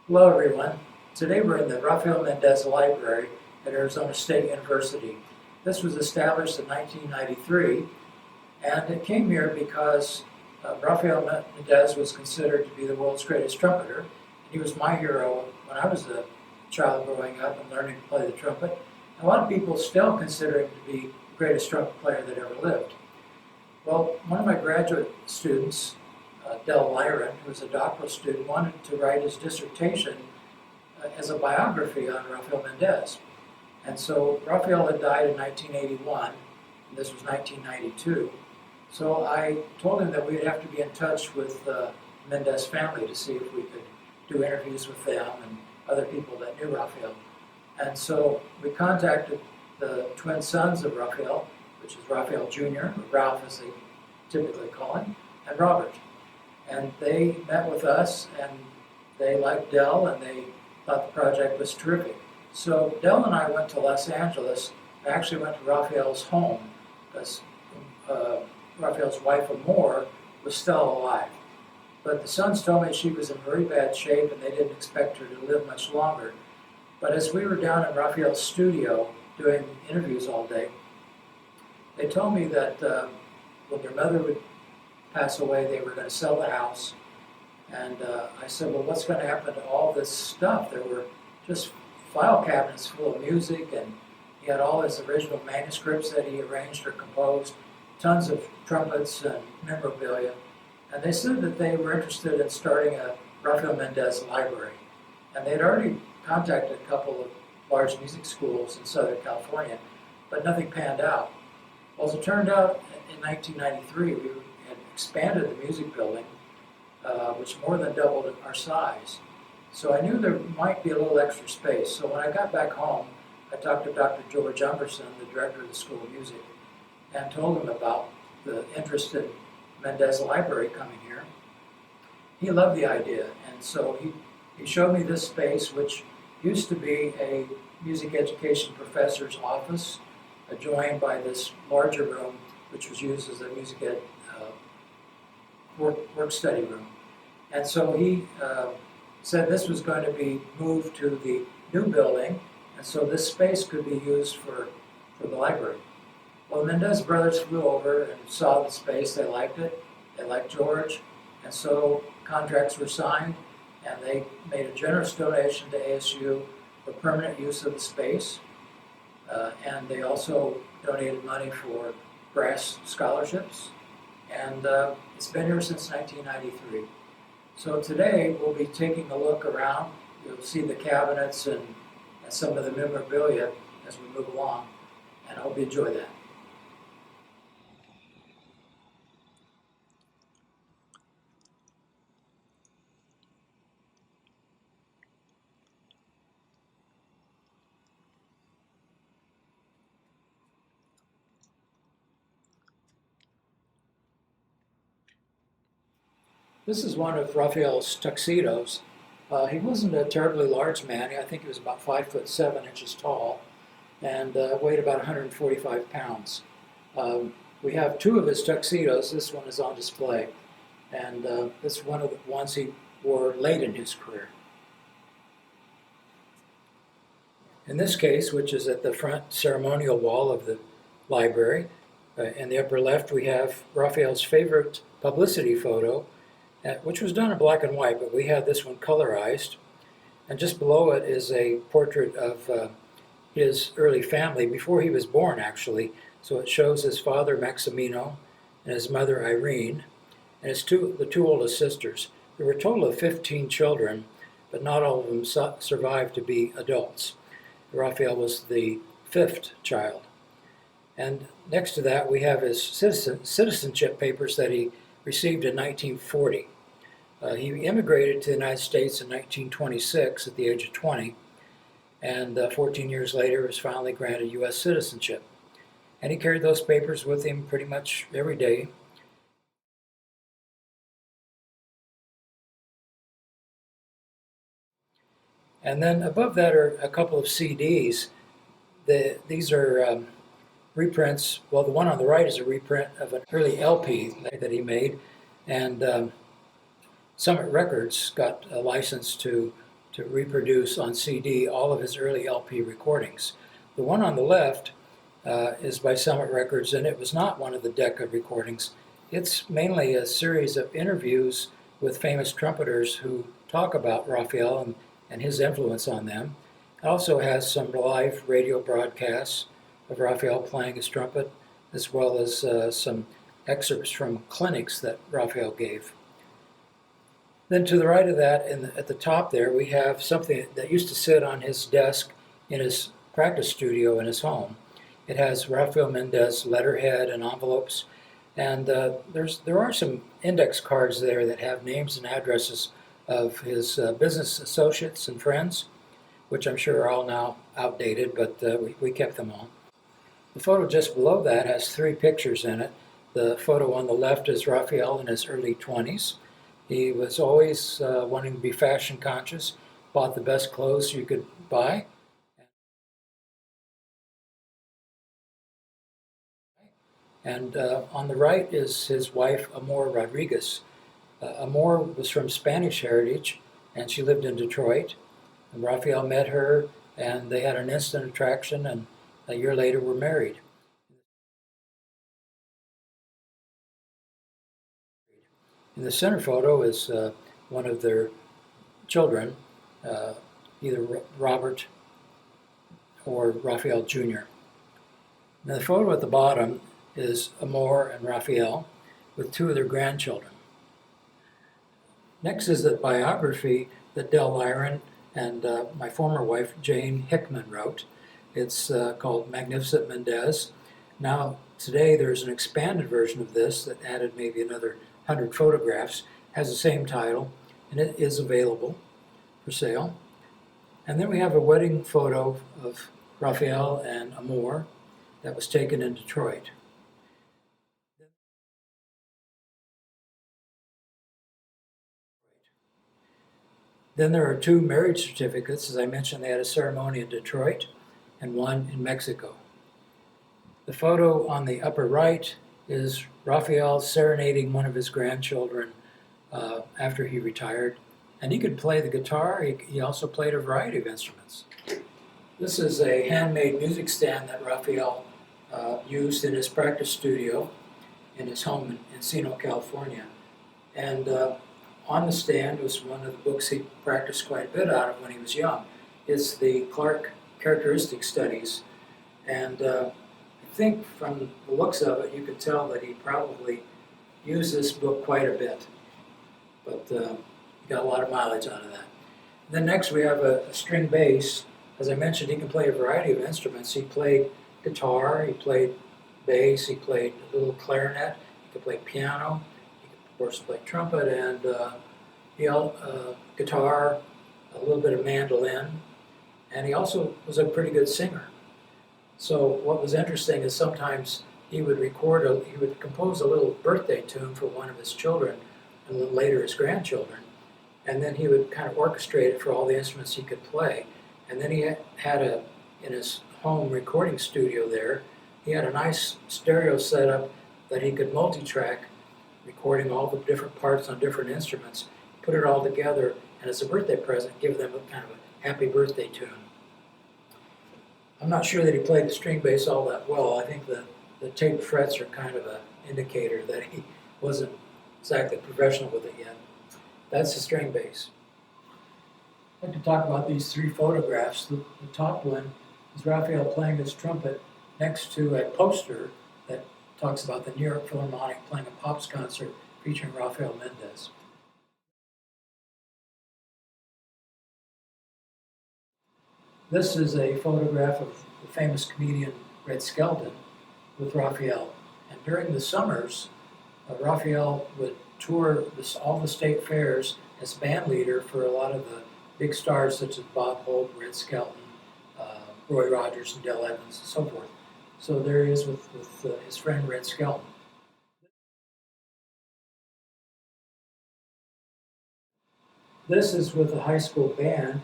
Hello everyone. Today we're in the Rafael Mendez Library at Arizona State University. This was established in 1993 and it came here because Rafael Mendez was considered to be the world's greatest trumpeter. He was my hero when I was a child growing up and learning to play the trumpet. A lot of people still consider him to be the greatest trumpet player that ever lived. Well, one of my graduate students, Del Lyron, who was a doctoral student, wanted to write his dissertation as a biography on Rafael Mendez. And so Rafael had died in 1981, and this was 1992. So I told him that we'd have to be in touch with the Mendez family to see if we could do interviews with them and other people that knew Rafael. And so we contacted the twin sons of Rafael, which is Rafael Jr., or Ralph as they typically call him, and Robert. And they met with us, and they liked Del, and they thought the project was terrific. So Del and I went to Los Angeles. I actually went to Rafael's home because Rafael's wife, Amor, was still alive. But the sons told me she was in very bad shape, and they didn't expect her to live much longer. But as we were down in Rafael's studio doing interviews all day, they told me that when their mother would pass away, they were going to sell the house. And I said, well, what's going to happen to all this stuff? There were just file cabinets full of music, and he had all his original manuscripts that he arranged or composed, tons of trumpets and memorabilia. And they said that they were interested in starting a Rafael Mendez library. And they'd already contacted a couple of large music schools in Southern California, but nothing panned out. Well, as it turned out, in 1993, we had expanded the music building, which more than doubled our size. So I knew there might be a little extra space. So when I got back home, I talked to Dr. George Umberson, the director of the School of Music, and told him about the interest in Mendez Library coming here. He loved the idea, and so he showed me this space, which used to be a music education professor's office, adjoined by this larger room, which was used as a music ed work study room. And so he said this was going to be moved to the new building, and so this space could be used for the library. Well, the Mendez brothers flew over and saw the space. They liked it. They liked George. And so contracts were signed, and they made a generous donation to ASU for permanent use of the space. And they also donated money for brass scholarships. And it's been here since 1993. So today we'll be taking a look around. You'll see the cabinets and some of the memorabilia as we move along. And I hope you enjoy that. This is one of Raphael's tuxedos. He wasn't a terribly large man. I think he was about 5'7" tall and weighed about 145 pounds. We have two of his tuxedos. This one is on display, and this is one of the ones he wore late in his career. In this case, which is at the front ceremonial wall of the library, in the upper left we have Raphael's favorite publicity photo, which was done in black and white, but we had this one colorized. And just below it is a portrait of his early family, before he was born, actually. So it shows his father, Maximino, and his mother, Irene, and the two oldest sisters. There were a total of 15 children, but not all of them survived to be adults. Raphael was the fifth child. And next to that, we have his citizenship papers that he received in 1940. He immigrated to the United States in 1926 at the age of 20, and 14 years later was finally granted U.S. citizenship. And he carried those papers with him pretty much every day. And then above that are a couple of CDs. These are reprints. Well, the one on the right is a reprint of an early LP that he made, and Summit Records got a license to to reproduce on CD all of his early LP recordings. The one on the left is by Summit Records, and it was not one of the Decca recordings. It's mainly a series of interviews with famous trumpeters who talk about Raphael and his influence on them. It also has some live radio broadcasts of Raphael playing his trumpet, as well as some excerpts from clinics that Raphael gave. Then to the right of that, at the top there, we have something that used to sit on his desk in his practice studio in his home. It has Raphael Mendez letterhead and envelopes, and there are some index cards there that have names and addresses of his business associates and friends, which I'm sure are all now outdated, but we kept them all. The photo just below that has 3 pictures in it. The photo on the left is Raphael in his early 20s. He was always wanting to be fashion conscious, bought the best clothes you could buy. And on the right is his wife, Amor Rodriguez. Amor was from Spanish heritage, and she lived in Detroit. And Raphael met her, and they had an instant attraction, and a year later were married. In the center photo is one of their children, either Robert or Raphael Jr. Now the photo at the bottom is Amor and Raphael with 2 of their grandchildren. Next is the biography that Del Lyron and my former wife Jane Hickman wrote. It's called Magnificent Mendez. Now today there's an expanded version of this that added maybe another 100 photographs, has the same title, and it is available for sale. And then we have a wedding photo of Raphael and Amor that was taken in Detroit. Then there are 2 marriage certificates. As I mentioned, they had a ceremony in Detroit and one in Mexico. The photo on the upper right is Raphael serenading one of his grandchildren after he retired. And he could play the guitar. He also played a variety of instruments. This is a handmade music stand that Raphael used in his practice studio in his home in Encino, California. And on the stand was one of the books he practiced quite a bit out of when he was young. It's the Clark Characteristic Studies. And I think from the looks of it, you could tell that he probably used this book quite a bit. But he got a lot of mileage out of that. And then next we have a string bass. As I mentioned, he can play a variety of instruments. He played guitar, he played bass, he played a little clarinet, he could play piano, he could, of course, play trumpet and guitar, a little bit of mandolin, and he also was a pretty good singer. So what was interesting is sometimes he would compose a little birthday tune for one of his children, and a little later his grandchildren, and then he would kind of orchestrate it for all the instruments he could play. And then he had in his home recording studio there, he had a nice stereo setup that he could multi-track, recording all the different parts on different instruments, put it all together, and as a birthday present, give them a kind of a happy birthday tune. I'm not sure that he played the string bass all that well. I think the taped frets are kind of an indicator that he wasn't exactly professional with it yet. That's the string bass. I'd like to talk about these 3 photographs. The top one is Raphael playing his trumpet next to a poster that talks about the New York Philharmonic playing a Pops concert featuring Raphael Mendez. This is a photograph of the famous comedian Red Skelton with Raphael. And during the summers, Raphael would tour all the state fairs as band leader for a lot of the big stars such as Bob Hope, Red Skelton, Roy Rogers, and Del Evans, and so forth. So there he is with his friend Red Skelton. This is with a high school band,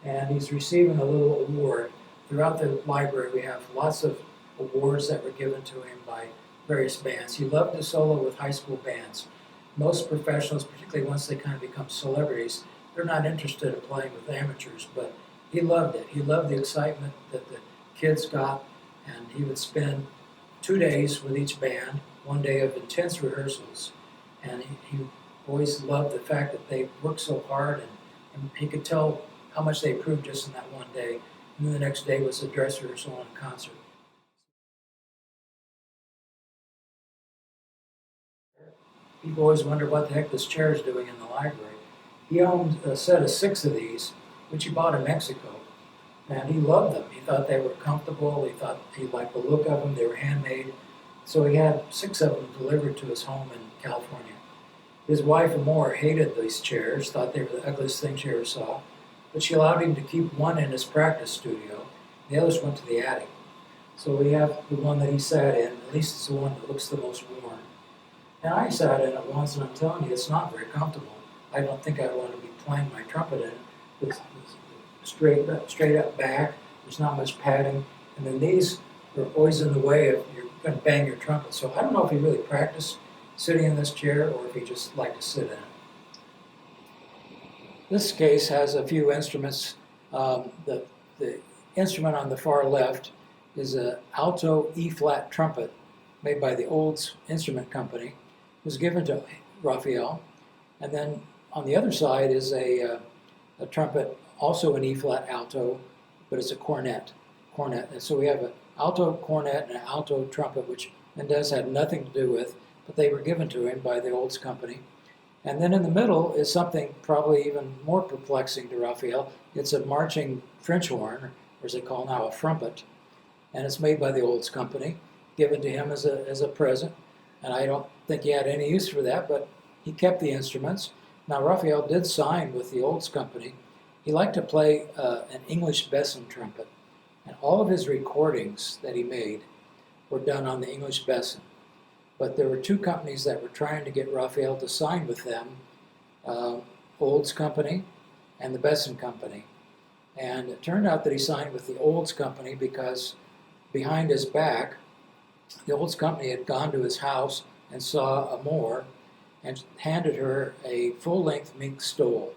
and he's receiving a little award. Throughout the library, we have lots of awards that were given to him by various bands. He loved to solo with high school bands. Most professionals, particularly once they kind of become celebrities, they're not interested in playing with amateurs, but he loved it. He loved the excitement that the kids got, and he would spend 2 days with each band, 1 day of intense rehearsals, and he always loved the fact that they worked so hard, and he could tell how much they improved just in that 1 day. And then the next day was a dress rehearsal and a concert. People always wonder what the heck this chair is doing in the library. He owned a set of 6 of these, which he bought in Mexico, and he loved them. He thought they were comfortable. He thought he liked the look of them. They were handmade. So he had 6 of them delivered to his home in California. His wife, Amore, hated these chairs, thought they were the ugliest thing she ever saw, but she allowed him to keep one in his practice studio. The others went to the attic. So we have the one that he sat in. At least it's the one that looks the most worn. And I sat in it once, and I'm telling you, it's not very comfortable. I don't think I want to be playing my trumpet in it. It's straight up back. There's not much padding. And the knees are always in the way of you're going to bang your trumpet. So I don't know if he really practiced sitting in this chair or if he just liked to sit in it. This case has a few instruments. The instrument on the far left is an alto E-flat trumpet made by the Olds Instrument Company. It was given to Raphael. And then on the other side is a trumpet, also an E-flat alto, but it's a cornet. And so we have an alto cornet and an alto trumpet, which Mendez had nothing to do with, but they were given to him by the Olds Company. And then in the middle is something probably even more perplexing to Raphael. It's a marching French horn, or as they call now a frumpet, and it's made by the Olds Company, given to him as a present. And I don't think he had any use for that, but he kept the instruments. Now Raphael did sign with the Olds Company. He liked to play an English Besson trumpet, and all of his recordings that he made were done on the English Besson. But there were 2 companies that were trying to get Raphael to sign with them, Olds Company and the Besson Company. And it turned out that he signed with the Olds Company because behind his back, the Olds Company had gone to his house and saw Amore and handed her a full-length mink stole.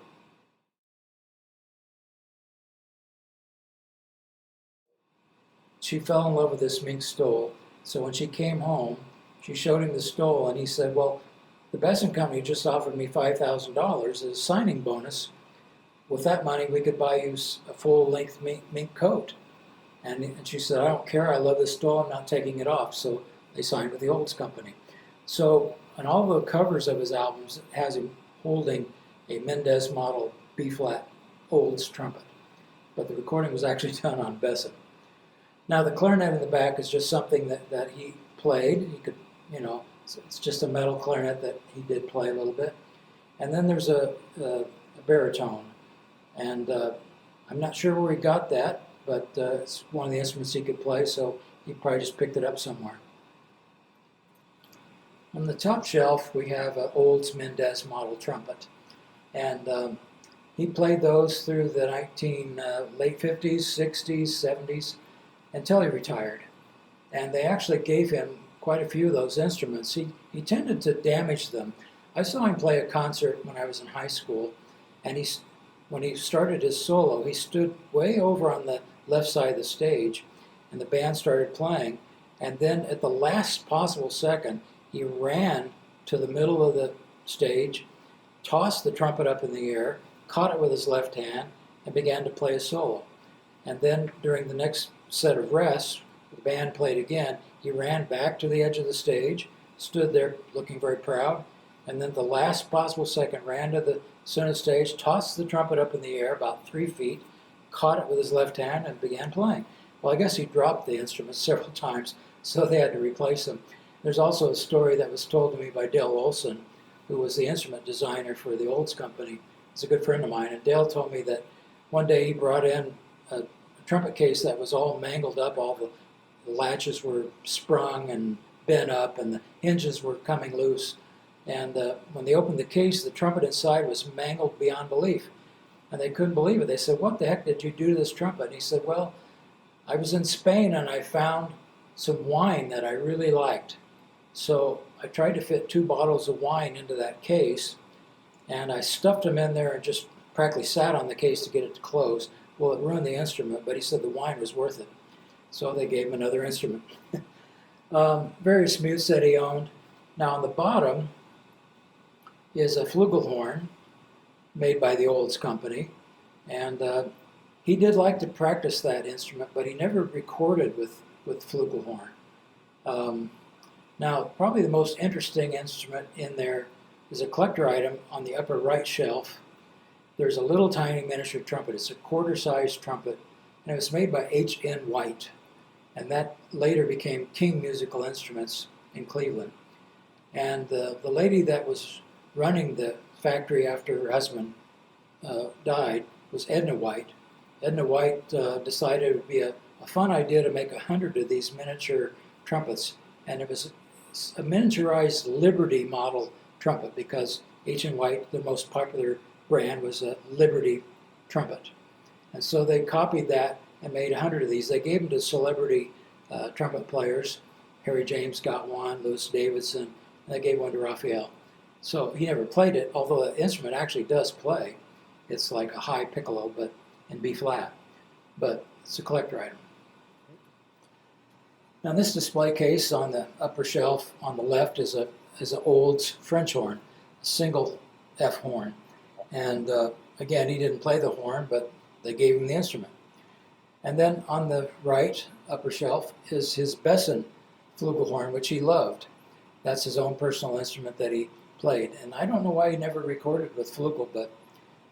She fell in love with this mink stole, so when she came home, she showed him the stole, and he said, well, the Besson Company just offered me $5,000 as a signing bonus. With that money, we could buy you a full-length mink coat. And she said, I don't care, I love this stole, I'm not taking it off. So they signed with the Olds Company. So on all the covers of his albums, it has him holding a Mendez model B-flat Olds trumpet. But the recording was actually done on Besson. Now the clarinet in the back is just something that he played. He could, it's just a metal clarinet that he did play a little bit. And then there's a baritone. And I'm not sure where he got that, but it's one of the instruments he could play, so he probably just picked it up somewhere. On the top shelf, we have an Olds Mendez model trumpet. And he played those through the late 50s, 60s, 70s, until he retired. And they actually gave him quite a few of those instruments. He tended to damage them. I saw him play a concert when I was in high school, and when he started his solo, he stood way over on the left side of the stage, and the band started playing, and then at the last possible second, he ran to the middle of the stage, tossed the trumpet up in the air, caught it with his left hand, and began to play a solo. And then during the next set of rests, the band played again. He ran back to the edge of the stage, stood there looking very proud, and then the last possible second ran to the center of the stage, tossed the trumpet up in the air about 3 feet, caught it with his left hand, and began playing. Well, I guess he dropped the instrument several times, so they had to replace him. There's also a story that was told to me by Dale Olson, who was the instrument designer for the Olds Company. He's a good friend of mine, and Dale told me that one day he brought in a trumpet case that was all mangled up. All the latches were sprung and bent up, and the hinges were coming loose. And when they opened the case, the trumpet inside was mangled beyond belief. And they couldn't believe it. They said, what the heck did you do to this trumpet? And he said, well, I was in Spain and I found some wine that I really liked. So I tried to fit 2 bottles of wine into that case, and I stuffed them in there and just practically sat on the case to get it to close. Well, it ruined the instrument, but he said the wine was worth it. So they gave him another instrument. Various mutes that he owned. Now on the bottom is a flugelhorn made by the Olds Company. And he did like to practice that instrument, but he never recorded with flugelhorn. Now, probably the most interesting instrument in there is a collector item on the upper right shelf. There's a little tiny miniature trumpet. It's a quarter-sized trumpet, and it was made by H.N. White, and that later became King Musical Instruments in Cleveland. And the lady that was running the factory after her husband died was Edna White. Edna White decided it would be a fun idea to make 100 of these miniature trumpets, and it was a miniaturized Liberty model trumpet because H.N. White, the most popular brand, was a Liberty trumpet. And so they copied that and made 100 of these. They gave them to celebrity trumpet players. Harry James got one, Louis Davidson, and they gave one to Raphael. So he never played it, although the instrument actually does play. It's like a high piccolo, but in B flat. But it's a collector item. Now this display case on the upper shelf on the left is an Olds French horn, a single F horn. And again, he didn't play the horn, but they gave him the instrument. And then on the right upper shelf is his Besson flugelhorn, which he loved. That's his own personal instrument that he played. And I don't know why he never recorded with flugel, but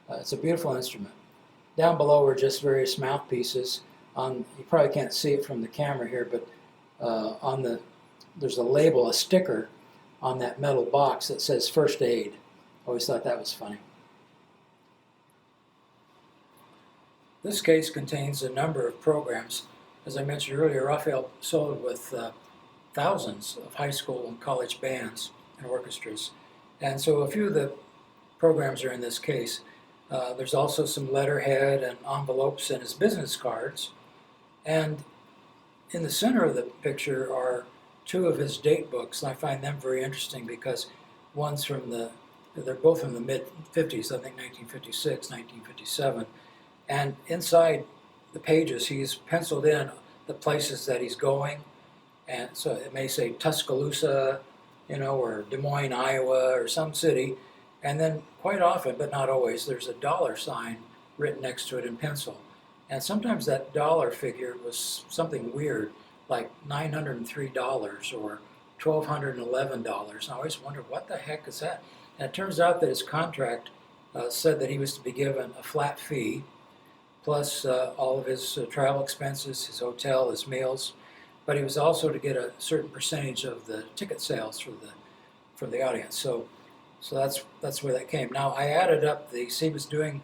it's a beautiful instrument. Down below are just various mouthpieces. You probably can't see it from the camera here, but there's a label, a sticker on that metal box that says First Aid. Always thought that was funny. This case contains a number of programs. As I mentioned earlier, Raphael soloed with thousands of high school and college bands and orchestras. And so a few of the programs are in this case. There's also some letterhead and envelopes and his business cards. And in the center of the picture are two of his date books, and I find them very interesting because one's they're both from the mid-50s, I think 1956, 1957, and inside the pages he's penciled in the places that he's going, and so it may say Tuscaloosa, or Des Moines, Iowa, or some city, and then quite often, but not always, there's a dollar sign written next to it in pencil. And sometimes that dollar figure was something weird, like $903 or $1,211. I always wondered, what the heck is that? And it turns out that his contract said that he was to be given a flat fee, plus all of his travel expenses, his hotel, his meals, but he was also to get a certain percentage of the ticket sales for the audience. So that's where that came. Now I added up he was doing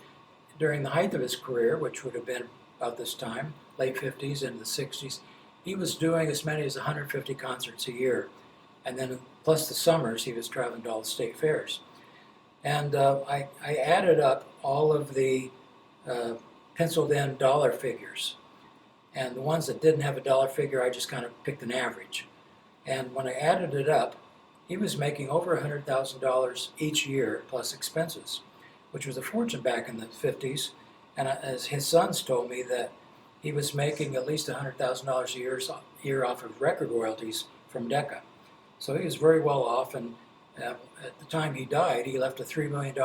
during the height of his career, which would have been about this time, late 50s into the 60s, he was doing as many as 150 concerts a year. And then plus the summers, he was traveling to all the state fairs. And I added up all of the penciled in dollar figures. And the ones that didn't have a dollar figure, I just kind of picked an average. And when I added it up, he was making over $100,000 each year plus expenses, which was a fortune back in the 50s. And as his sons told me that he was making at least $100,000 a year off of record royalties from Decca. So he was very well off, and at the time he died, he left a $3 million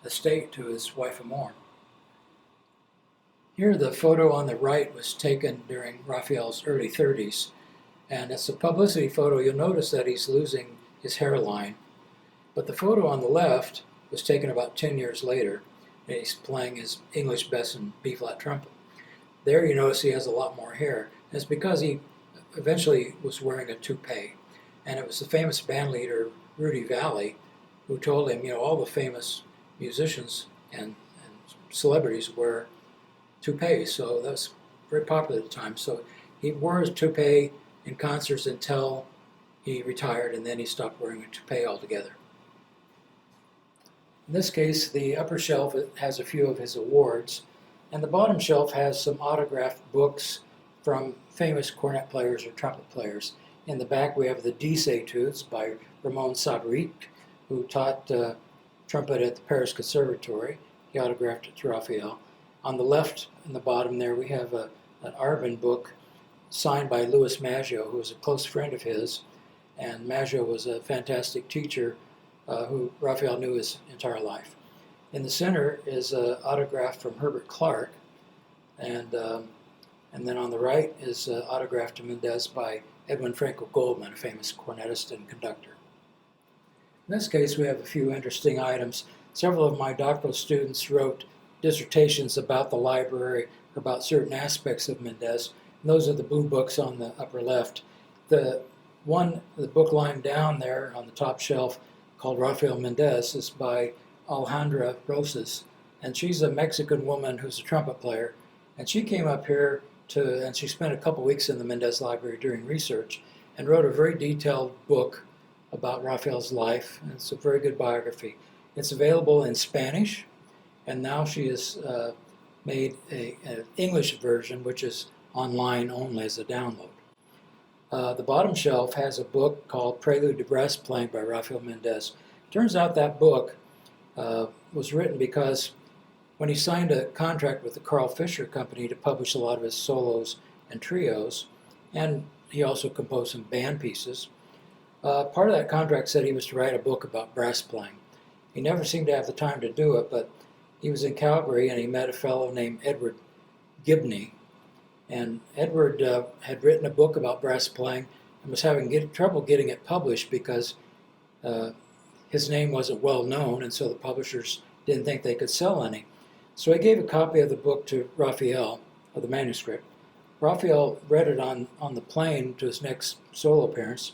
estate to his wife Amor. Here the photo on the right was taken during Raphael's early 30s, and it's a publicity photo. You'll notice that he's losing his hairline. But the photo on the left was taken about 10 years later, and he's playing his English Besson B-flat trumpet. There you notice he has a lot more hair. And it's because he eventually was wearing a toupee. And it was the famous band leader, Rudy Valley, who told him, all the famous musicians and celebrities wear toupees. So that was very popular at the time. So he wore his toupee in concerts until he retired, and then he stopped wearing a toupee altogether. In this case, the upper shelf has a few of his awards, and the bottom shelf has some autographed books from famous cornet players or trumpet players. In the back we have the ndez etudes by Ramon Sabaric, who taught trumpet at the Paris Conservatory. He autographed it to Raphael. On the left, in the bottom there, we have an Arban book signed by Louis Maggio, who was a close friend of his. And Maggio was a fantastic teacher who Raphael knew his entire life. In the center is an autograph from Herbert Clark, and then on the right is an autograph to Mendez by Edwin Franco Goldman, a famous cornetist and conductor. In this case, we have a few interesting items. Several of my doctoral students wrote dissertations about the library, about certain aspects of Mendez. And those are the blue books on the upper left. The book lying down there on the top shelf called Rafael Mendez is by Alejandra Rosas, and she's a Mexican woman who's a trumpet player, and she came up here and she spent a couple weeks in the Mendez Library doing research and wrote a very detailed book about Raphael's life. And it's a very good biography. It's available in Spanish, and now she has made an English version, which is online only as a download. The bottom shelf has a book called Prelude to Brass Playing by Rafael Mendez. Turns out that book was written because when he signed a contract with the Carl Fischer Company to publish a lot of his solos and trios, and he also composed some band pieces, part of that contract said he was to write a book about brass playing. He never seemed to have the time to do it, but he was in Calgary and he met a fellow named Edward Gibney. And Edward had written a book about brass playing and was having trouble getting it published because his name wasn't well known, and so the publishers didn't think they could sell any. So he gave a copy of the book to Raphael, of the manuscript. Raphael read it on the plane to his next solo appearance,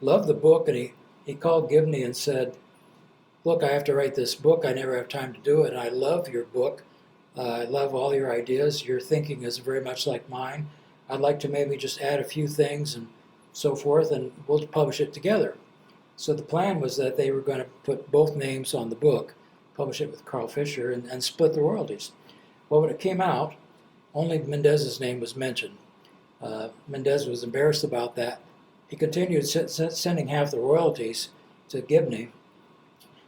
loved the book, and he called Gibney and said, "Look, I have to write this book. I never have time to do it, and I love your book. I love all your ideas. Your thinking is very much like mine. I'd like to maybe just add a few things and so forth, and we'll publish it together." So the plan was that they were going to put both names on the book, publish it with Carl Fischer, and split the royalties. Well, when it came out, only Mendez's name was mentioned. Mendez was embarrassed about that. He continued sending half the royalties to Gibney.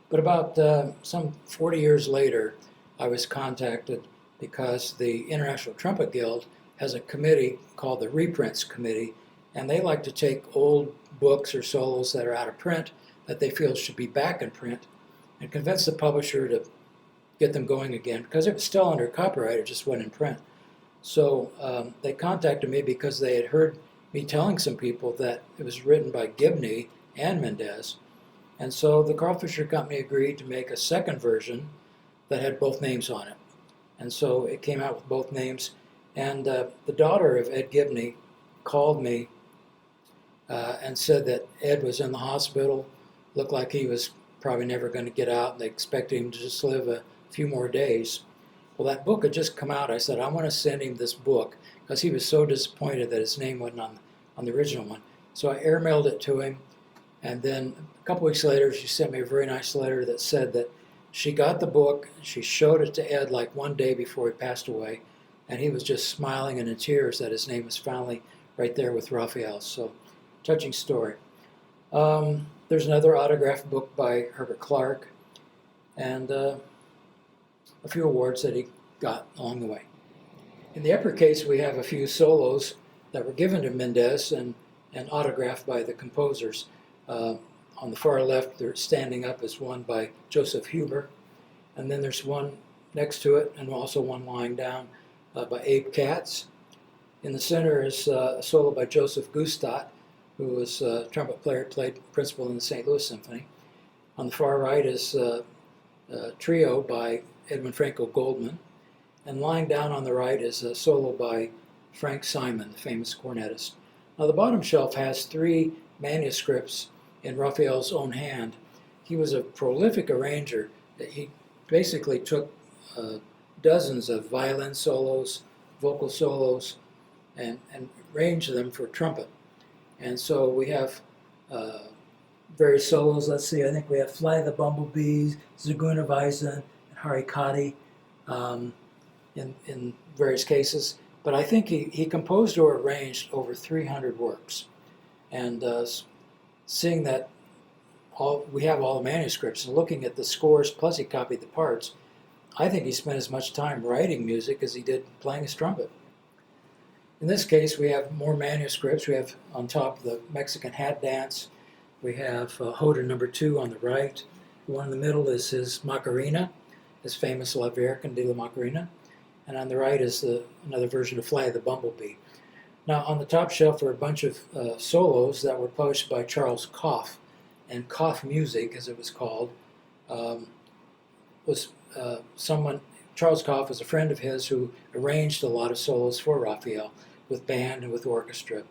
But about some 40 years later, I was contacted because the International Trumpet Guild has a committee called the Reprints Committee, and they like to take old books or solos that are out of print that they feel should be back in print and convince the publisher to get them going again, because it was still under copyright, it just went in print. So they contacted me because they had heard me telling some people that it was written by Gibney and Mendez. And so the Carl Fischer Company agreed to make a second version that had both names on it. And so it came out with both names. And the daughter of Ed Gibney called me and said that Ed was in the hospital, looked like he was probably never going to get out, and they expected him to just live a few more days. Well, that book had just come out. I said, I want to send him this book, because he was so disappointed that his name wasn't on the original one. So I airmailed it to him, and then a couple weeks later, she sent me a very nice letter that said that she got the book, she showed it to Ed like one day before he passed away, and he was just smiling and in tears that his name was finally right there with Raphael. So, touching story. There's another autographed book by Herbert Clark, and a few awards that he got along the way. In the upper case, we have a few solos that were given to Mendez and autographed by the composers. On the far left, they're standing up is one by Joseph Huber, and then there's one next to it, and also one lying down by Abe Katz. In the center is a solo by Joseph Gustat, who was a trumpet player, played principal in the St. Louis Symphony. On the far right is a trio by Edwin Franco Goldman, and lying down on the right is a solo by Frank Simon, the famous cornetist. Now the bottom shelf has 3 manuscripts in Raphael's own hand. He was a prolific arranger. He basically took dozens of violin solos, vocal solos, and arranged them for trumpet. And so we have various solos. Let's see, I think we have Fly the Bumblebees, Zigeuner Weisen, and Harikati in various cases. But I think he composed or arranged over 300 works. And seeing that we have all the manuscripts, and looking at the scores, plus he copied the parts, I think he spent as much time writing music as he did playing his trumpet. In this case, we have more manuscripts. We have on top the Mexican Hat Dance. We have Hoda No. 2 on the right. The one in the middle is his Macarena, his famous La Virgen de la Macarena. And on the right is another version of Fly the Bumblebee. Now, on the top shelf are a bunch of solos that were published by Charles Koff. And Koff Music, as it was called, was Charles Koff was a friend of his who arranged a lot of solos for Raphael with band and with orchestra.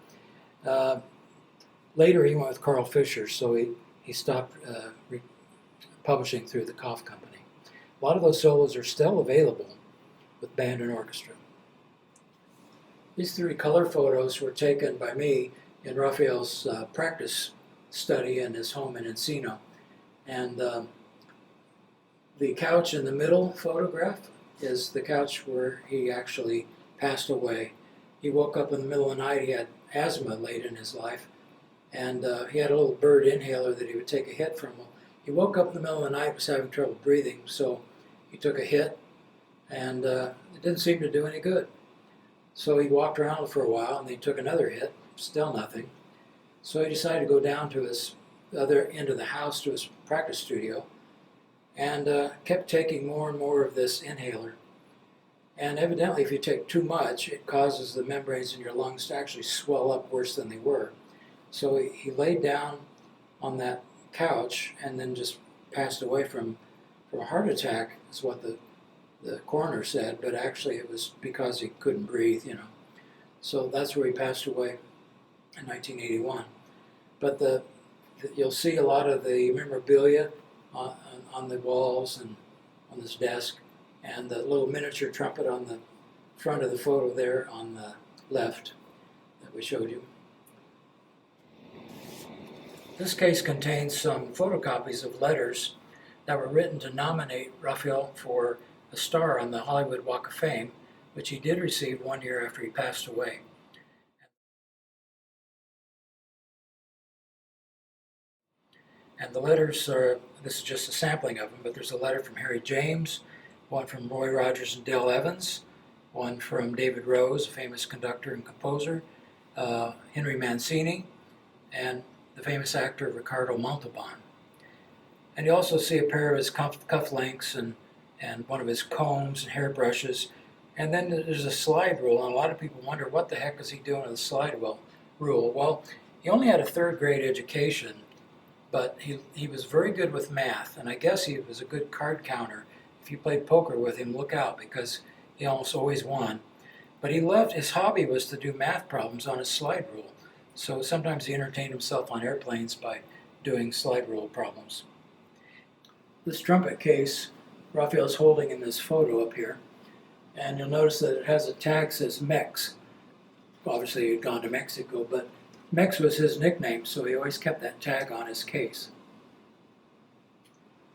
Later he went with Carl Fischer, so he stopped publishing through the Koff Company. A lot of those solos are still available with band and orchestra. These 3 color photos were taken by me in Raphael's practice study in his home in Encino. And the couch in the middle photograph is the couch where he actually passed away. He woke up in the middle of the night. He had asthma late in his life, and he had a little bird inhaler that he would take a hit from. He woke up in the middle of the night, was having trouble breathing, so he took a hit, and it didn't seem to do any good. So he walked around for a while, and then he took another hit, still nothing. So he decided to go down to his other end of the house, to his practice studio, and kept taking more and more of this inhaler. And evidently, if you take too much, it causes the membranes in your lungs to actually swell up worse than they were. So he laid down on that couch and then just passed away from a heart attack, is what the coroner said, but actually it was because he couldn't breathe, So that's where he passed away in 1981. But you'll see a lot of the memorabilia on the walls and on this desk, and the little miniature trumpet on the front of the photo there on the left that we showed you. This case contains some photocopies of letters that were written to nominate Raphael for a star on the Hollywood Walk of Fame, which he did receive 1 year after he passed away. And the letters are, this is just a sampling of them, but there's a letter from Harry James, one from Roy Rogers and Dale Evans, one from David Rose, a famous conductor and composer, Henry Mancini, and the famous actor Ricardo Montalban. And you also see a pair of his cufflinks and one of his combs and hairbrushes. And then there's a slide rule, and a lot of people wonder what the heck is he doing with a slide rule. Well, he only had a 3rd grade education, but he was very good with math, and I guess he was a good card counter. If you played poker with him, look out, because he almost always won. But his hobby was to do math problems on his slide rule. So sometimes he entertained himself on airplanes by doing slide rule problems. This trumpet case Raphael's holding in this photo up here, and you'll notice that it has a tag that says Mex. Obviously he had gone to Mexico, but Mex was his nickname, so he always kept that tag on his case.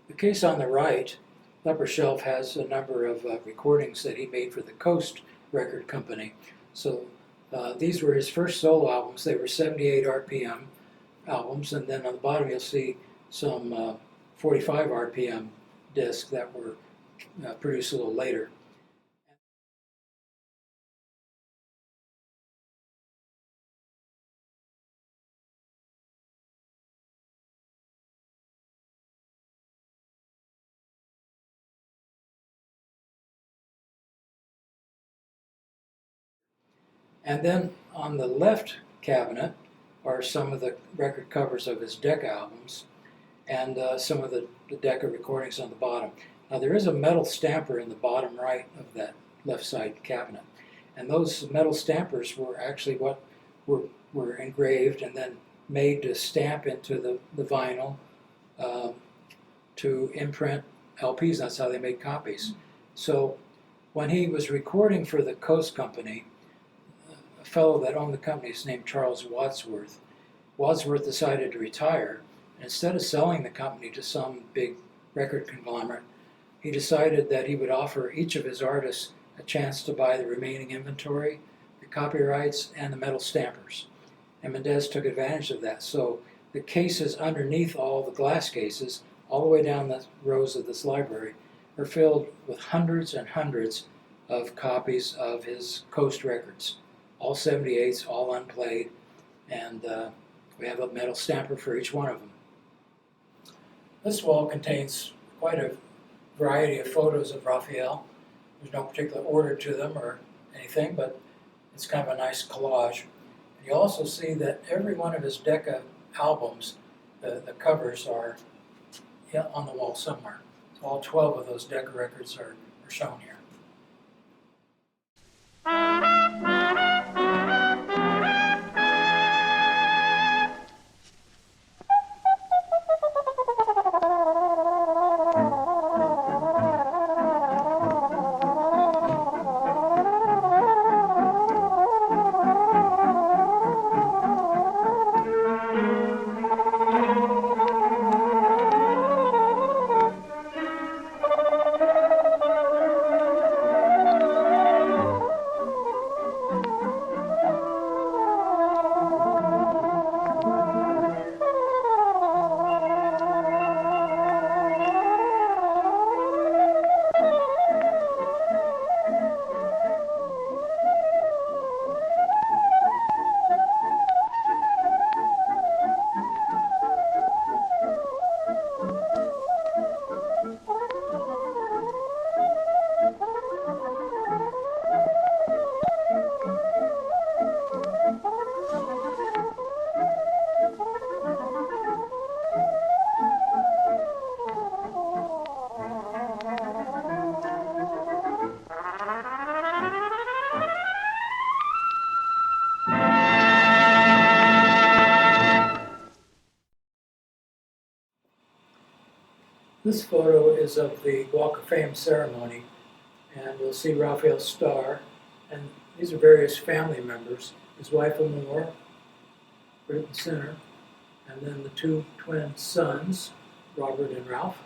The case on the right, the upper shelf, has a number of recordings that he made for the Coast Record Company. So these were his first solo albums. They were 78 RPM albums, and then on the bottom you'll see some 45 RPM discs that were produced a little later. And then on the left cabinet are some of the record covers of his Decca albums and some of the Decca recordings on the bottom. Now there is a metal stamper in the bottom right of that left side cabinet. And those metal stampers were actually what were engraved and then made to stamp into the vinyl to imprint LPs. That's how they made copies. So when he was recording for the Coast Company, a fellow that owned the company is named Charles Wadsworth. Wadsworth decided to retire. Instead of selling the company to some big record conglomerate, he decided that he would offer each of his artists a chance to buy the remaining inventory, the copyrights, and the metal stampers. And Mendez took advantage of that. So the cases underneath all the glass cases, all the way down the rows of this library, are filled with hundreds and hundreds of copies of his Coast records, all 78s, all unplayed, and we have a metal stamper for each one of them. This wall contains quite a variety of photos of Raphael. There's no particular order to them or anything, but it's kind of a nice collage. And you also see that every one of his Decca albums, the covers are on the wall somewhere. So all 12 of those Decca records are shown here. This photo is of the Walk of Fame ceremony, and you'll see Raphael's star, and these are various family members. His wife Eleanor, right in the center, and then the two twin sons, Robert and Ralph,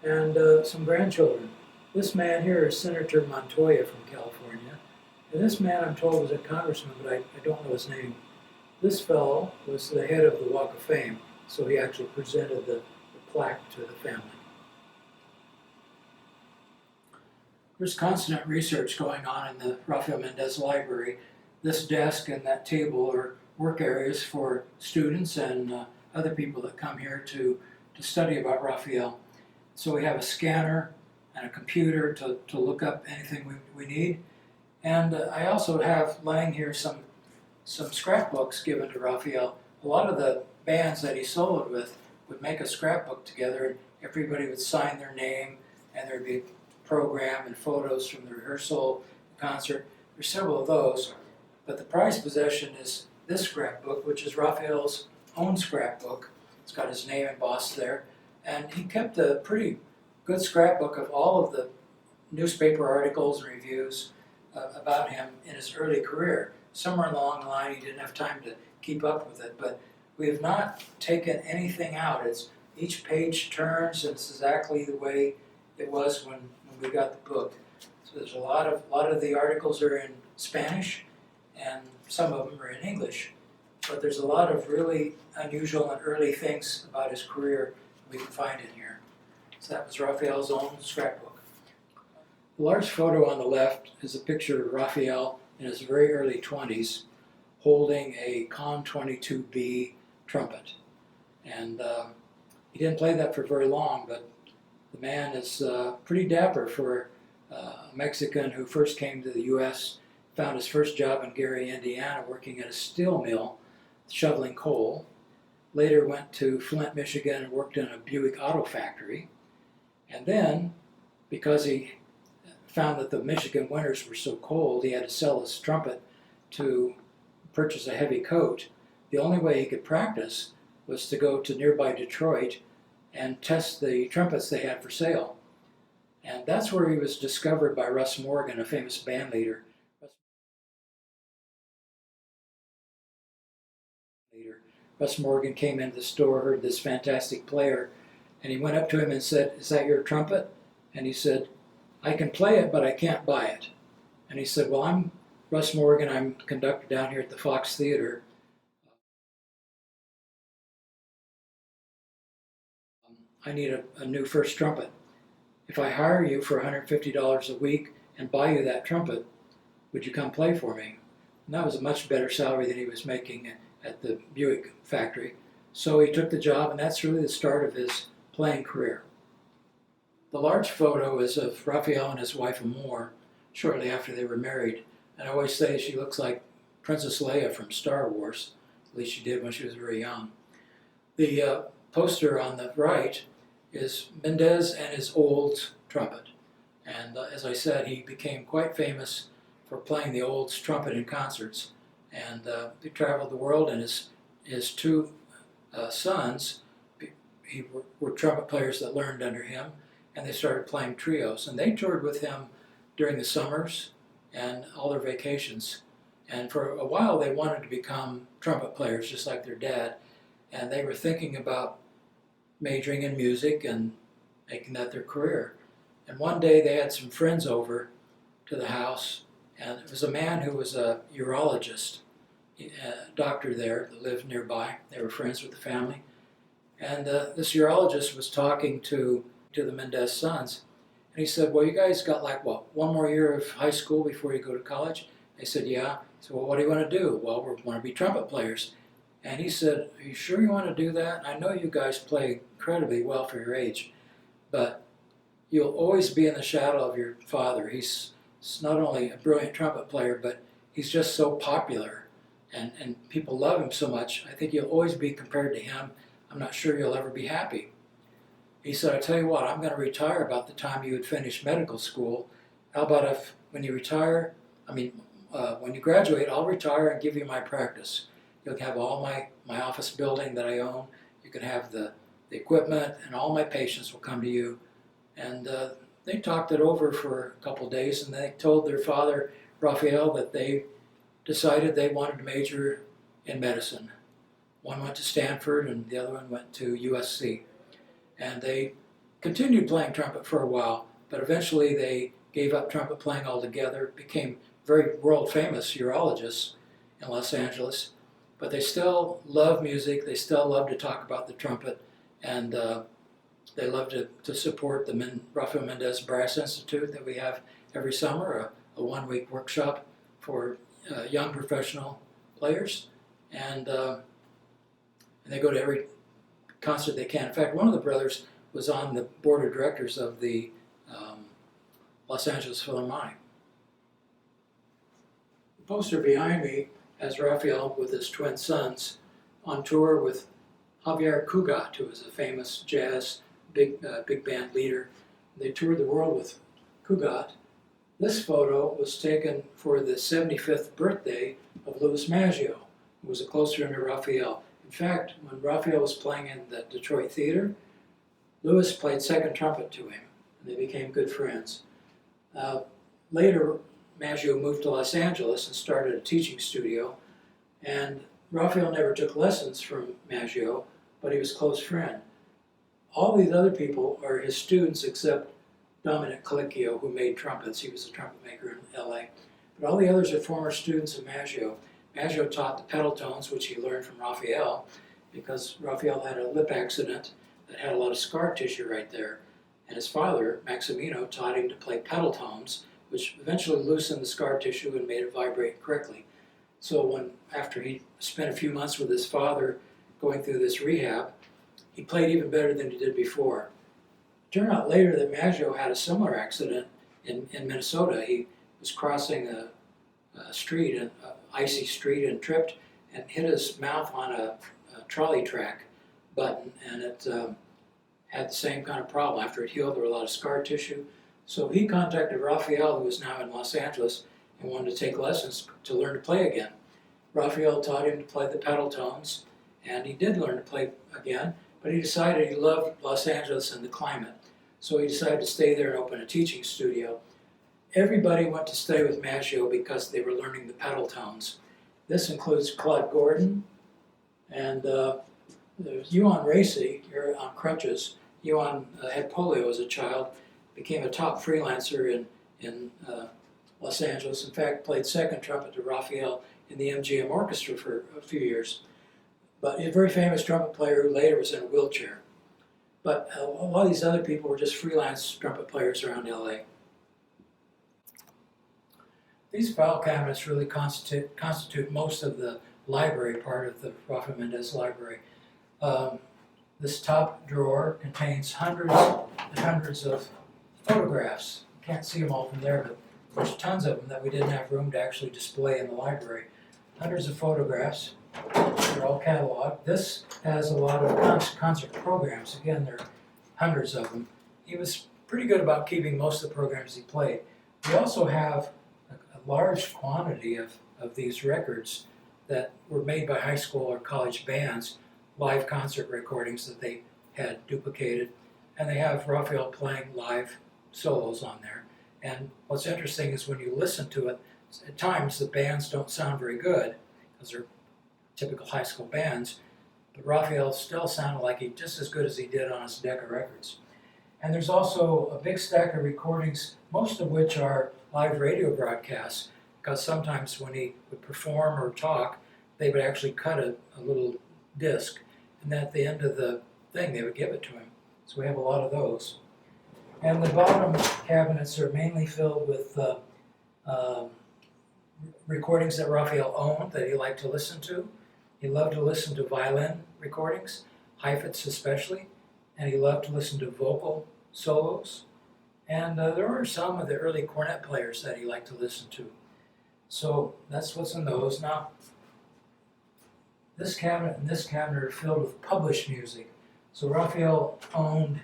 and some grandchildren. This man here is Senator Montoya from California, and this man I'm told was a congressman, but I don't know his name. This fellow was the head of the Walk of Fame, so he actually presented the plaque to the family. There's constant research going on in the Rafael Mendez Library. This desk and that table are work areas for students and other people that come here to study about Raphael. So we have a scanner and a computer to look up anything we need. And I also have lying here some scrapbooks given to Raphael. A lot of the bands that he soloed with would make a scrapbook together, and everybody would sign their name, and there'd be a program and photos from the rehearsal, the concert. There's several of those, but the prized possession is this scrapbook, which is Raphael's own scrapbook. It's got his name embossed there, and he kept a pretty good scrapbook of all of the newspaper articles and reviews about him in his early career. Somewhere along the line he didn't have time to keep up with it, but we have not taken anything out. It's each page turns, and it's exactly the way it was when we got the book. So there's a lot of the articles are in Spanish, and some of them are in English. But there's a lot of really unusual and early things about his career we can find in here. So that was Raphael's own scrapbook. The large photo on the left is a picture of Raphael in his very early 20s holding a Con 22B trumpet. And he didn't play that for very long, but the man is pretty dapper for a Mexican who first came to the U.S., found his first job in Gary, Indiana, working at a steel mill, shoveling coal. Later went to Flint, Michigan, and worked in a Buick auto factory. And then, because he found that the Michigan winters were so cold, he had to sell his trumpet to purchase a heavy coat. The only way he could practice was to go to nearby Detroit and test the trumpets they had for sale. And that's where he was discovered by Russ Morgan, a famous band leader. Russ Morgan came into the store, heard this fantastic player, and he went up to him and said, "Is that your trumpet?" And he said, "I can play it, but I can't buy it." And he said, "Well, I'm Russ Morgan, I'm conductor down here at the Fox Theater. I need a new first trumpet. If I hire you for $150 a week and buy you that trumpet, would you come play for me? And that was a much better salary than he was making at the Buick factory. So he took the job, and that's really the start of his playing career. The large photo is of Raphael and his wife Amor shortly after they were married. And I always say she looks like Princess Leia from Star Wars. At least she did when she was very young. The poster on the right is Mendez and his old trumpet. And as I said, he became quite famous for playing the Olds trumpet in concerts. And he traveled the world, and his two sons were trumpet players that learned under him, and they started playing trios. And they toured with him during the summers and all their vacations. And for a while, they wanted to become trumpet players, just like their dad. And they were thinking about majoring in music and making that their career. And one day they had some friends over to the house, and it was a man who was a urologist, a doctor there that lived nearby. They were friends with the family. And this urologist was talking to the Mendez sons, and he said, well, you guys got like, what, one more year of high school before you go to college? They said, yeah. He said, well, what do you want to do? Well, we want to be trumpet players. And he said, are you sure you want to do that? I know you guys play incredibly well for your age, but you'll always be in the shadow of your father. He's not only a brilliant trumpet player, but he's just so popular, and people love him so much. I think you'll always be compared to him. I'm not sure you'll ever be happy. He said, I tell you what, I'm going to retire about the time you would finish medical school. How about if, when you retire, when you graduate, I'll retire and give you my practice. You'll have all my office building that I own. You can have the equipment, and all my patients will come to you. And they talked it over for a couple of days, and they told their father, Raphael, that they decided they wanted to major in medicine. One went to Stanford, and the other one went to USC. And they continued playing trumpet for a while, but eventually they gave up trumpet playing altogether, became very world-famous urologists in Los Angeles. But they still love music, they still love to talk about the trumpet, and they love to support the Rafael Mendez Brass Institute that we have every summer, a one-week workshop for young professional players. And they go to every concert they can. In fact, one of the brothers was on the board of directors of the Los Angeles Philharmonic. The poster behind me has Raphael with his twin sons on tour with Javier Cugat, who is a famous jazz big band leader. They toured the world with Cugat. This photo was taken for the 75th birthday of Louis Maggio, who was a close friend of Raphael. In fact, when Raphael was playing in the Detroit Theater, Louis played second trumpet to him, and they became good friends. Later, Maggio moved to Los Angeles and started a teaching studio, and Raphael never took lessons from Maggio, but he was a close friend. All these other people are his students except Dominic Colicchio, who made trumpets. He was a trumpet maker in LA. But all the others are former students of Maggio. Maggio taught the pedal tones, which he learned from Raphael, because Raphael had a lip accident that had a lot of scar tissue right there. And his father, Maximino, taught him to play pedal tones, which eventually loosened the scar tissue and made it vibrate correctly. So after he spent a few months with his father going through this rehab, he played even better than he did before. It turned out later that Maggio had a similar accident in Minnesota. He was crossing a street, an icy street, and tripped and hit his mouth on a trolley track button, and it had the same kind of problem. After it healed, there was a lot of scar tissue. So he contacted Raphael, who was now in Los Angeles, and wanted to take lessons to learn to play again. Raphael taught him to play the pedal tones, and he did learn to play again, but he decided he loved Los Angeles and the climate. So he decided to stay there and open a teaching studio. Everybody went to stay with Maggio because they were learning the pedal tones. This includes Claude Gordon, and there's Yuan Racy, here on crutches. Yuan had polio as a child, became a top freelancer in Los Angeles. In fact, played second trumpet to Raphael in the MGM Orchestra for a few years. But he's a very famous trumpet player who later was in a wheelchair. But a lot of these other people were just freelance trumpet players around LA. These file cabinets really constitute most of the library part of the Rafael Mendez library. This top drawer contains hundreds and hundreds of photographs. You can't see them all from there, but there's tons of them that we didn't have room to actually display in the library. Hundreds of photographs. They're all cataloged. This has a lot of concert programs. Again, there are hundreds of them. He was pretty good about keeping most of the programs he played. We also have a large quantity of these records that were made by high school or college bands, live concert recordings that they had duplicated. And they have Raphael playing live solos on there. And what's interesting is when you listen to it, at times the bands don't sound very good, because they're typical high school bands, but Raphael still sounded like just as good as he did on his Decca records. And there's also a big stack of recordings, most of which are live radio broadcasts, because sometimes when he would perform or talk, they would actually cut a little disc, and at the end of the thing they would give it to him. So we have a lot of those. And the bottom cabinets are mainly filled with recordings that Raphael owned that he liked to listen to. He loved to listen to violin recordings, Heifetz especially, and he loved to listen to vocal solos. And there were some of the early cornet players that he liked to listen to. So that's what's in those. Now, this cabinet and this cabinet are filled with published music. So Raphael owned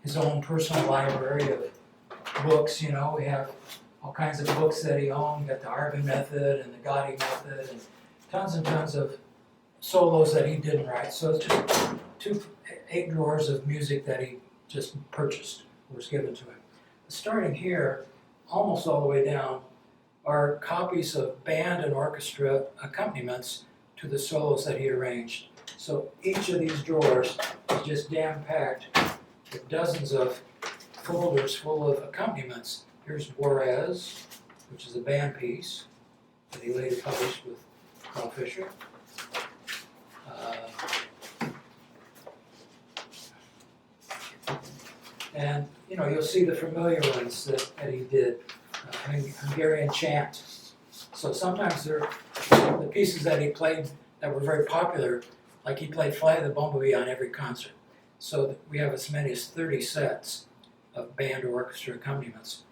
his own personal library of books. You know, we have all kinds of books that he owned. We got the Arvin method and the Gotti method and tons of solos that he didn't write. So it's just 8 drawers of music that he just purchased, was given to him. Starting here, almost all the way down, are copies of band and orchestra accompaniments to the solos that he arranged. So each of these drawers is just jam-packed with dozens of folders full of accompaniments. Here's Juarez, which is a band piece that he later published with Carl Fischer. And you know, you'll see the familiar ones that he did. Hungarian chant. So sometimes they're the pieces that he played that were very popular, like he played Fly the Bumblebee on every concert. So we have as many as 30 sets of band or orchestra accompaniments.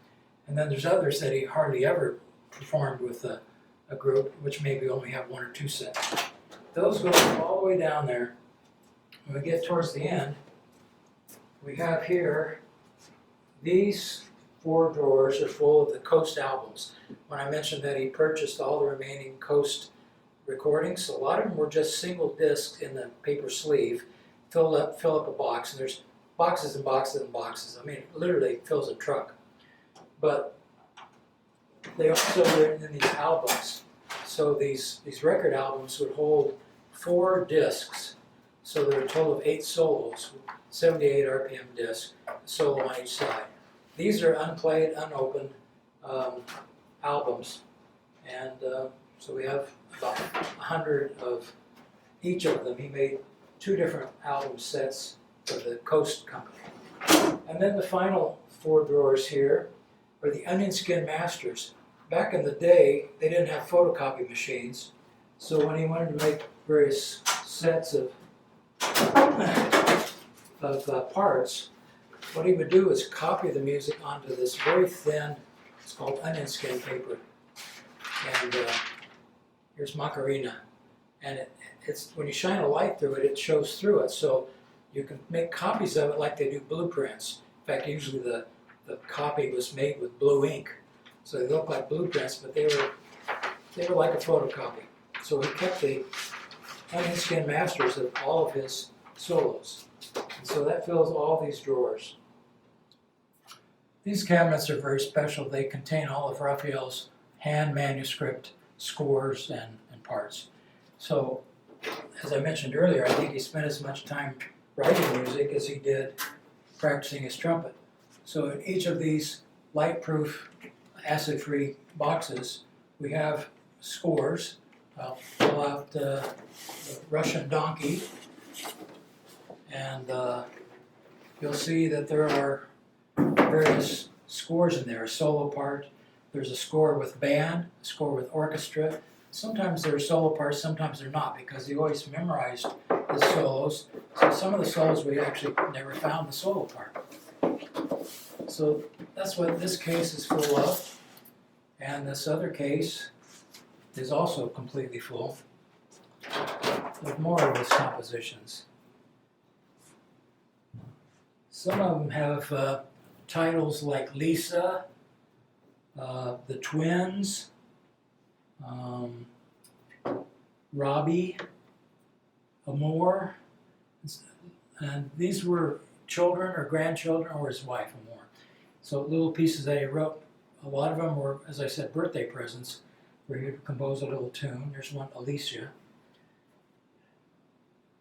And then there's others that he hardly ever performed with a group, which maybe only have 1 or 2 sets. Those go all the way down there. When we get towards the end, we have here, these 4 drawers are full of the Coast albums. When I mentioned that he purchased all the remaining Coast recordings, a lot of them were just single discs in the paper sleeve, fill up a box, and there's boxes and boxes and boxes. I mean, it literally fills a truck. But they also were in these albums. So these record albums would hold 4 discs. So there are a total of 8 solos, 78 RPM discs, a solo on each side. These are unplayed, unopened albums. And so we have about 100 of each of them. He made 2 different album sets for the Coast Company. And then the final 4 drawers here are the onion skin masters. Back in the day, they didn't have photocopy machines. So when he wanted to make various sets of parts, what he would do is copy the music onto this very thin, it's called onion skin paper. And here's Macarena. And it's when you shine a light through it, it shows through it. So you can make copies of it like they do blueprints. In fact, usually the copy was made with blue ink. So they look like blueprints, but they were like a photocopy. So he kept the onion skin masters of all of his solos. And so that fills all these drawers. These cabinets are very special. They contain all of Raphael's hand manuscript scores and parts. So, as I mentioned earlier, I think he spent as much time writing music as he did practicing his trumpet. So in each of these light-proof, acid-free boxes, we have scores. I'll pull out the Russian Donkey and you'll see that there are various scores in there, a solo part. There's a score with band, a score with orchestra. Sometimes there are solo parts, sometimes they're not, because he always memorized his solos. So some of the solos we actually never found the solo part. So that's what this case is full of. And this other case is also completely full with more of his compositions. Some of them have titles like Lisa, The Twins, Robbie, Amor, and these were children or grandchildren or his wife, Amor. So little pieces that he wrote. A lot of them were, as I said, birthday presents, where he would compose a little tune. There's one, Alicia.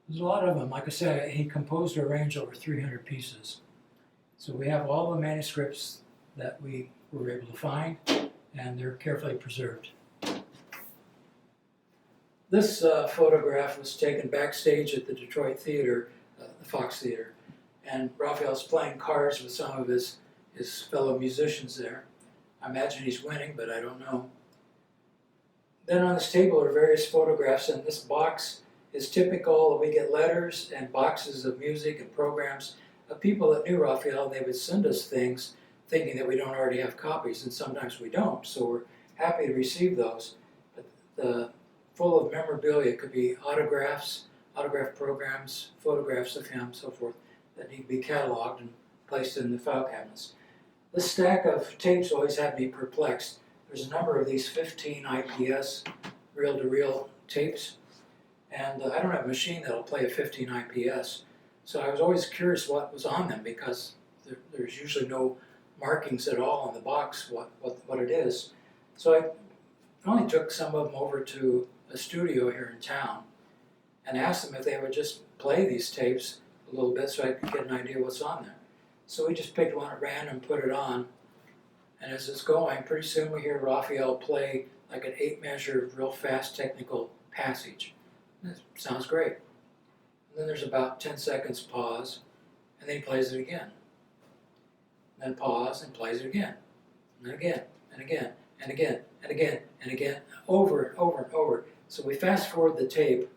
There's a lot of them. Like I said, he composed or arranged over 300 pieces. So we have all the manuscripts that we were able to find, and they're carefully preserved. This photograph was taken backstage at the Detroit Theater, the Fox Theater, and Raphael's playing cards with some of his fellow musicians there. I imagine he's winning, but I don't know. Then on this table are various photographs, and this box is typical. We get letters and boxes of music and programs of people that knew Raphael. They would send us things thinking that we don't already have copies, and sometimes we don't, so we're happy to receive those. But full of memorabilia. It could be autographs, autograph programs, photographs of him, so forth, that need to be cataloged and placed in the file cabinets. This stack of tapes always had me perplexed. There's a number of these 15 IPS reel-to-reel tapes, and I don't have a machine that'll play a 15 IPS, so I was always curious what was on them, because there's usually no markings at all on the box what it is. So I only took some of them over to a studio here in town and asked them if they would just play these tapes a little bit so I could get an idea what's on there. So we just picked one at random, put it on, and as it's going, pretty soon we hear Raphael play like an 8-measure, real fast technical passage. And it sounds great. And then there's about 10 seconds pause, and then he plays it again. And then pause and plays it again. And then again, and again, and again, and again, and again, over and over and over. So we fast forward the tape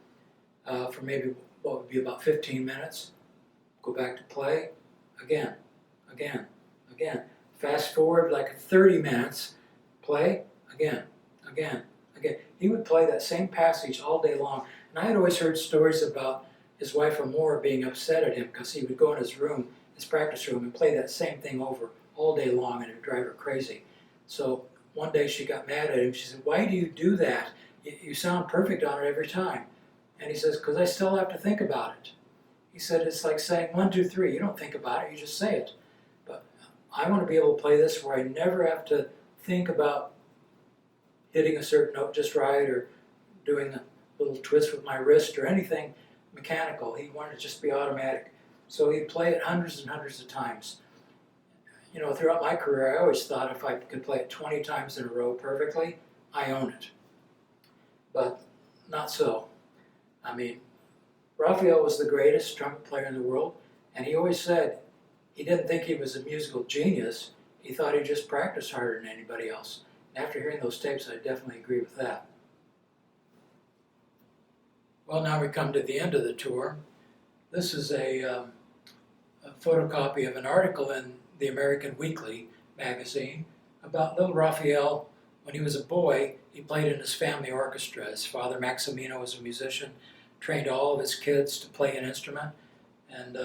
for maybe what would be about 15 minutes, go back to play, again, again, again. Fast forward like 30 minutes, play, again, again, again. He would play that same passage all day long. And I had always heard stories about his wife Amor being upset at him because he would go in his room, his practice room, and play that same thing over all day long, and it would drive her crazy. So one day she got mad at him. She said, "Why do you do that? You sound perfect on it every time." And he says, "Because I still have to think about it." He said, "It's like saying 1, 2, 3. You don't think about it, you just say it. But I want to be able to play this where I never have to think about hitting a certain note just right or doing a little twist with my wrist or anything mechanical. He wanted it to just be automatic." So he'd play it hundreds and hundreds of times. You know, throughout my career, I always thought if I could play it 20 times in a row perfectly, I own it. But not so. I mean, Raphael was the greatest trumpet player in the world, and he always said he didn't think he was a musical genius. He thought he just practiced harder than anybody else. And after hearing those tapes, I definitely agree with that. Well, now we come to the end of the tour. This is a photocopy of an article in the American Weekly magazine about little Raphael. When he was a boy, he played in his family orchestra. His father, Maximino, was a musician, trained all of his kids to play an instrument, and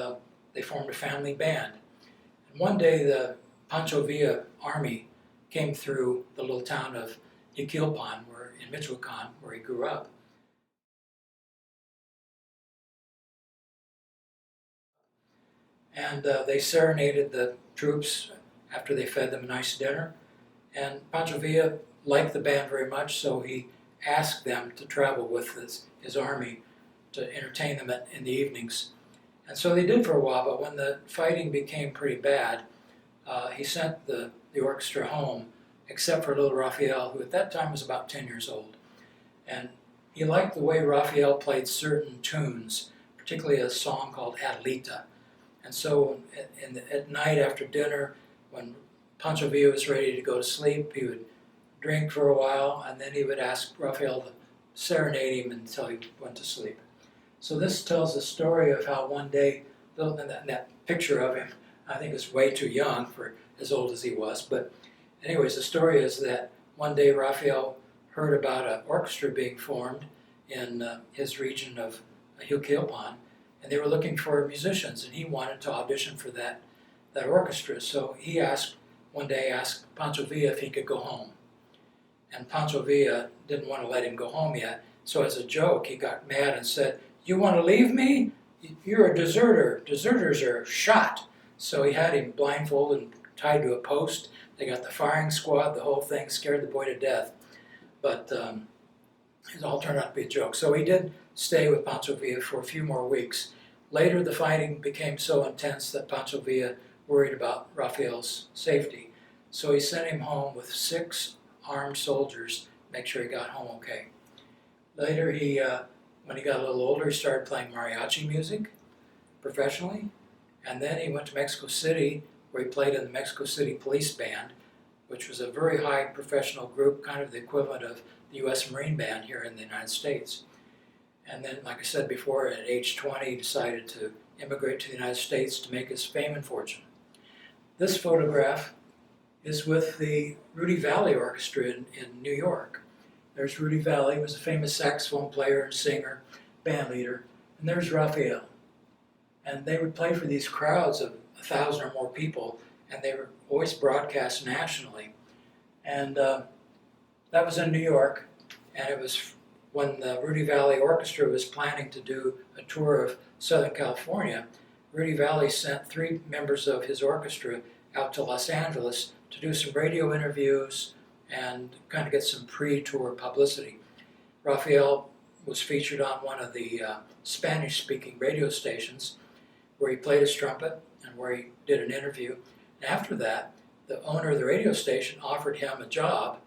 they formed a family band. And one day, the Pancho Villa army came through the little town of Iquilpan, in Michoacan, where he grew up. And they serenaded the troops after they fed them a nice dinner. And Pancho Villa liked the band very much, so he asked them to travel with his army to entertain them in the evenings. And so they did for a while, but when the fighting became pretty bad, he sent the orchestra home, except for little Raphael, who at that time was about 10 years old. And he liked the way Raphael played certain tunes, particularly a song called Adelita. And so at night after dinner, when Pancho Villa was ready to go to sleep, he would drink for a while, and then he would ask Raphael to serenade him until he went to sleep. So this tells the story of how one day, that picture of him, I think is way too young for as old as he was, but anyways, the story is that one day Raphael heard about an orchestra being formed in his region of Huquilpan, and they were looking for musicians, and he wanted to audition for that orchestra. So he one day asked Pancho Villa if he could go home. And Pancho Villa didn't want to let him go home yet, so as a joke, he got mad and said, "You want to leave me? You're a deserter. Deserters are shot." So he had him blindfolded and tied to a post. They got the firing squad, the whole thing, scared the boy to death. But it all turned out to be a joke. So he did stay with Pancho Villa for a few more weeks. Later, the fighting became so intense that Pancho Villa worried about Raphael's safety. So he sent him home with 6 armed soldiers to make sure he got home okay. Later, when he got a little older, he started playing mariachi music professionally. And then he went to Mexico City, where he played in the Mexico City Police Band, which was a very high professional group, kind of the equivalent of the U.S. Marine Band here in the United States. And then, like I said before, at age 20, he decided to immigrate to the United States to make his fame and fortune. This photograph is with the Rudy Vallée Orchestra in New York. There's Rudy Vallée, who was a famous saxophone player and singer, band leader, and there's Raphael. And they would play for these crowds of 1,000 or more people, and they were always broadcast nationally. And that was in New York, and it was when the Rudy Vallée Orchestra was planning to do a tour of Southern California. Rudy Vallée sent 3 members of his orchestra out to Los Angeles to do some radio interviews and kind of get some pre-tour publicity. Raphael was featured on one of the Spanish-speaking radio stations where he played his trumpet and where he did an interview. And after that, the owner of the radio station offered him a job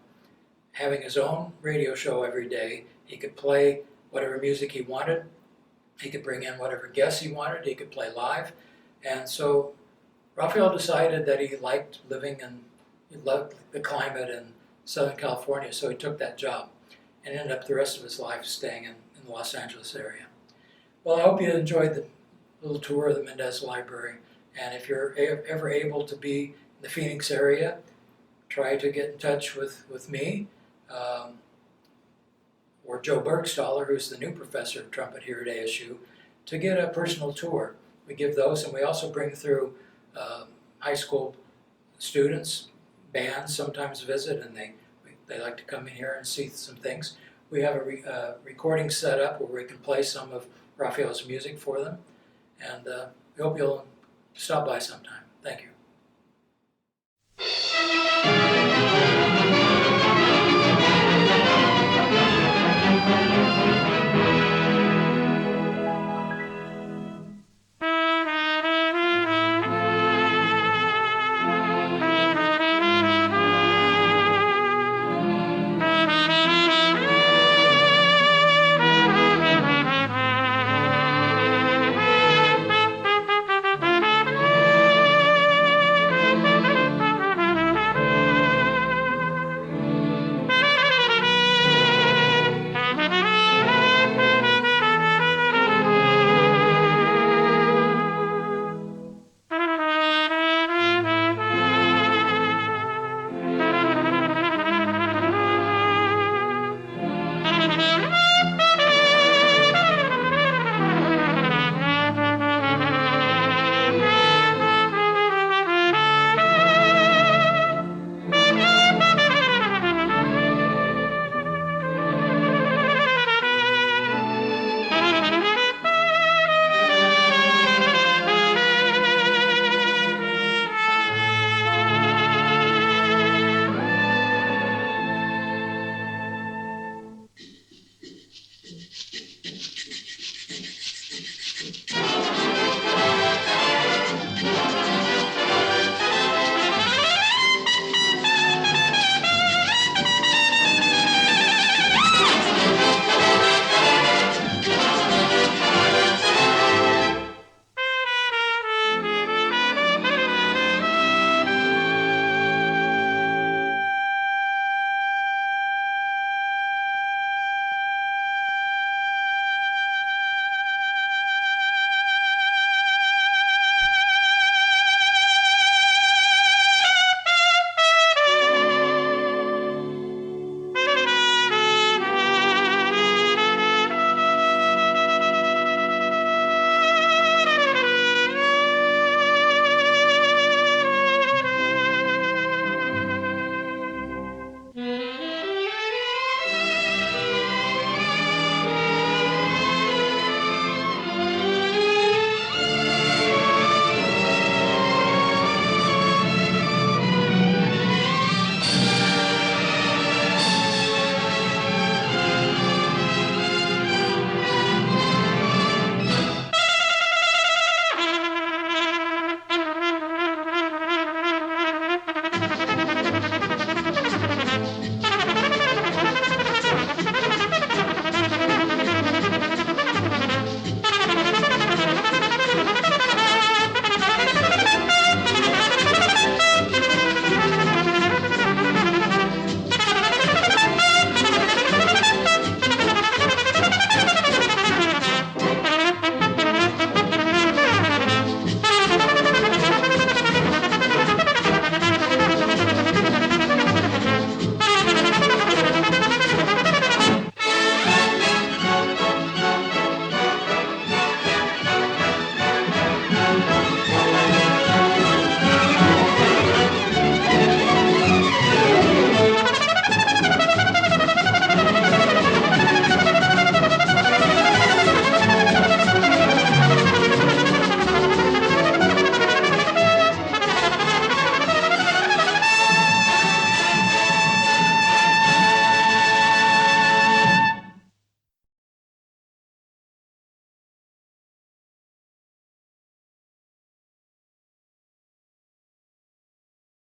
having his own radio show every day. He could play whatever music he wanted. He could bring in whatever guests he wanted. He could play live. And so Raphael decided that he liked living and he loved the climate in Southern California, so he took that job and ended up the rest of his life staying in the Los Angeles area. Well, I hope you enjoyed the little tour of the Mendez Library, and if you're ever able to be in the Phoenix area, try to get in touch with me or Joe Bergstaller, who's the new professor of trumpet here at ASU, to get a personal tour. We give those, and we also bring through high school students. Bands sometimes visit, and they like to come in here and see some things. We have a recording set up where we can play some of Raphael's music for them, and we hope you'll stop by sometime. Thank you.